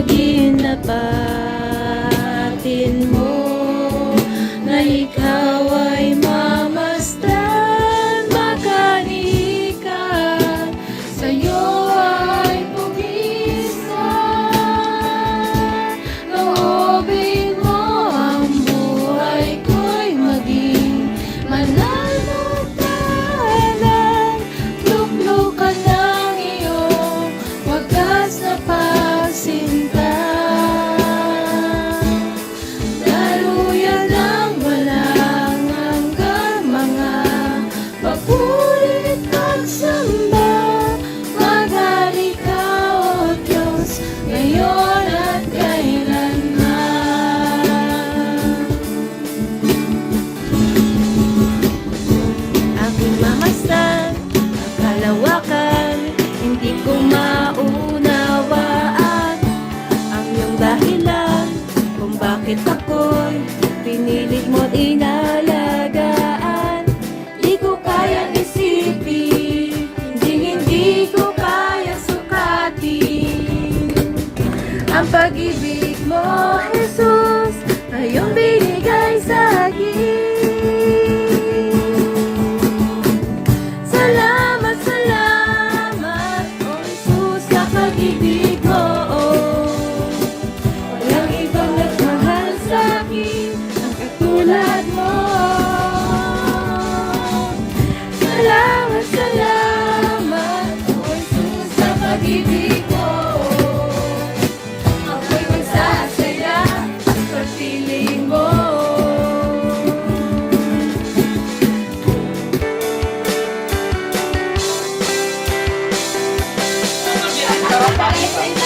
ginhapatin mo na ikaw ay mamasdan, makanikan, sa'yo ay pugisan. Loobin mo ang buhay ko'y maging mananatalan. Luklukan ng iyong wagas na pagsinta. Daluyan ng walang hanggan, mga papurit at samba. Maghari ka, O Diyos, ngayon at kailanman. Aking mamasdan ang kalawakan, hindi ko maunawaan ang iyong dahilan kung bakit ako'y pinilit mo't inalagaan. Di ko kayang isipin, hindi ko kaya sukatin ang pag-ibig mo, Jesus, na iyong binigay sa akin. Salamat, salamat, O Jesus, sa pag-ibig mo. Walang ibang nagmahal sa akin ang katulad mo. Salamat, salamat, O Jesus, sa pag-ibig mo. Ako'y magsasaya sa pagpiling mo. Sarap,